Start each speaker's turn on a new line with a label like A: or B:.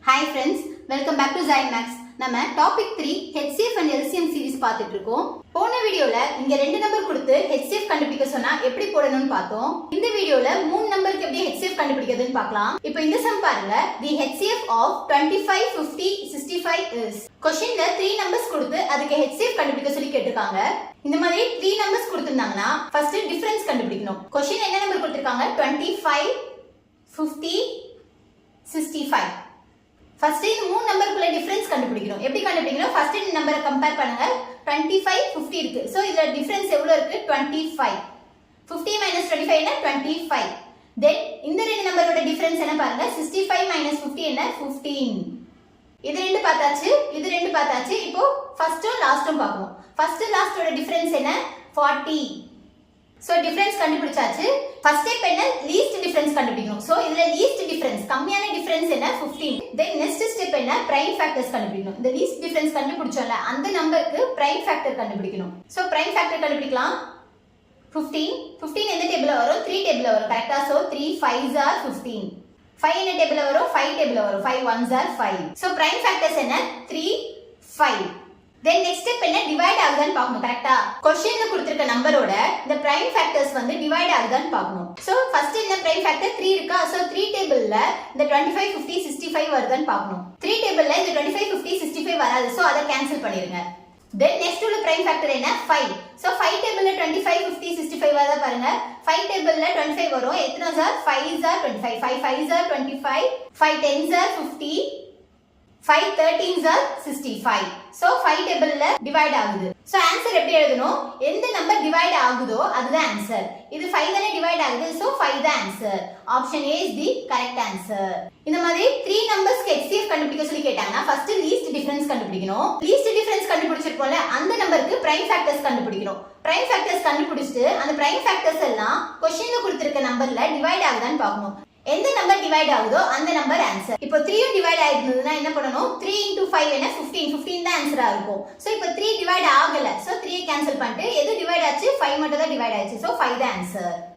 A: Hi friends, welcome back to Zymax. நம்ம topic 3 HCF and LCM series பார்த்துட்டு இருக்கோம். போன வீடியோல இங்க ரெண்டு நம்பர் கொடுத்து HCF கண்டுபிடிக்க சொன்னா எப்படி போடணும்னு பார்த்தோம். இந்த வீடியோல மூணு நம்பருக்கு எப்படி HCF கண்டுபிடிக்கிறதுன்னு பார்க்கலாம். இப்போ இந்த சம் பாருங்க. The HCF of 25, 50, 65 is. क्वेश्चनல 3 numbers கொடுத்து அதுக்கு HCF கண்டுபிடிக்க சொல்லி கேட்டிருக்காங்க. இந்த மாதிரி 3 நம்பர்ஸ் கொடுத்திருந்தாங்கன்னா ஃபர்ஸ்ட் டிஃபரன்ஸ் கண்டுபிடிக்கணும். क्वेश्चन என்ன நம்பர் கொடுத்திருக்காங்க? 25, 50, 65. First இந்த மூணு நம்பருக்குள்ள டிஃபரன்ஸ் கண்டுபிடிக்கணும். எப்படி கண்டுபிடிக்கணும்? ஃபர்ஸ்ட் இந்த நம்பரை கம்பேர் பண்ணுங்க. 25 50 இருக்கு. சோ இதுல டிஃபரன்ஸ் எவ்வளவு இருக்கு? 25. 50 25 என்ன? 25. தென் இந்த ரெண்டு நம்பரோட டிஃபரன்ஸ் என்ன பாருங்க. 65 50 என்ன? 15. இது ரெண்டு பார்த்தாச்சு. இது ரெண்டு பார்த்தாச்சு. இப்போ ஃபர்ஸ்டும் லாஸ்டும் பார்க்கணும். ஃபர்ஸ்ட் லாஸ்டோட டிஃபரன்ஸ் என்ன? 40. சோ டிஃபரன்ஸ் கண்டுபிடிச்சாச்சு. ஃபர்ஸ்ட் ஸ்டெப் என்ன? லீஸ்ட் டிஃபரன்ஸ் கண்டுபிடிக்கணும். சோ இதுல லீஸ்ட் டிஃபரன்ஸ் கம்மியான டிஃபரன்ஸ் என்ன? 15. தென் நெக்ஸ்ட் ஸ்டெப் என்ன? பிரைம் ஃபேக்டர்ஸ் கண்டுபிடிக்கணும். இந்த லீஸ்ட் டிஃபரன்ஸ் கண்டுபிடிச்சோம்ல அந்த நம்பருக்கு பிரைம் ஃபேக்டர் கண்டுபிடிக்கணும். சோ பிரைம் ஃபேக்டர் கண்டுபிடிக்கலாம். 15 எந்த டேபிள்ல வரும்? 3 டேபிள்ல வரும். கரெக்ட்டா? So 3 5s are 15. 5 என்ன டேபிள்ல வரும்? 5 டேபிள்ல வரும். 5 1s are 5. So prime factors என்ன? 3 5. Then next step என்ன? டிவைட் ஆகுதான்னு பார்க்கணும். கரெக்ட்டா? क्वेश्चनல கொடுத்திருக்க நம்பரோட இந்த பிரைம் ஃபேக்டர்ஸ் வந்து டிவைட் ஆகுதான்னு பார்க்கணும். சோ ஃபர்ஸ்ட் என்ன பிரைம் ஃபேக்டர் 3 இருக்கா? சோ 3 டேபிள்ல இந்த 25 50 65 வருதான்னு பார்க்கணும். 3 டேபிள்ல இந்த 25 50 65 வராது. சோ அத கேன்சல் பண்ணிருங்க. Then next உள்ள பிரைம் ஃபேக்டர் என்ன? 5. சோ 5 டேபிள்ல 25 50 65 வருதா பாருங்க. 5 டேபிள்ல 25 வரும். எத்தனை sir? 5s are 25. 5 5s are 25. 5 10s are 50. 5 13s are 65. So 5 டேபிள்ல டிவைட் ஆகுது. சோ ஆன்சர் எப்படி எழுதணும்? எந்த நம்பர் டிவைட் ஆகுதோ அதுதான் ஆன்சர். இது 5 தானே டிவைட் ஆகுது. சோ 5 தான் answer. Option A is the correct answer. இந்த மாதிரி 3 நம்பர்ஸ்க்கு HCF கண்டுபிடிக்க சொல்லி கேட்டாங்கன்னா ஃபர்ஸ்ட் லீஸ்ட் டிஃபரன்ஸ் கண்டுபிடிக்கணும். லீஸ்ட் டிஃபரன்ஸ் கண்டுபிடிச்சிருப்போம்ல அந்த நம்பருக்கு பிரைம் ஃபேக்டர்ஸ் கண்டுபிடிக்கணும். பிரைம் ஃபேக்டர்ஸ் கண்டுபிடிச்சிட்டு அந்த பிரைம் ஃபேக்டர்ஸ் எல்லாம் क्वेश्चनல கொடுத்திருக்க நம்பர்ல டிவைட் ஆகுதான்னு பார்க்கணும். எந்த நம்பர் டிவைட் ஆகுதோ அந்த நம்பர் ஆன்சர். இப்போ 3 டிவைட் ஆயிருந்ததுன்னா என்ன பண்ணனும்? 3 into 5 என்ன? 15 தான் ஆன்சரா இருக்கும். சோ இப்போ 3 டிவைட் ஆகல. சோ 3 கேன்சல் பண்ணிட்டு எது டிவைட் ஆச்சு? 5 மட்டும் தான் டிவைட் ஆச்சு. சோ 5 தான் ஆன்சர்.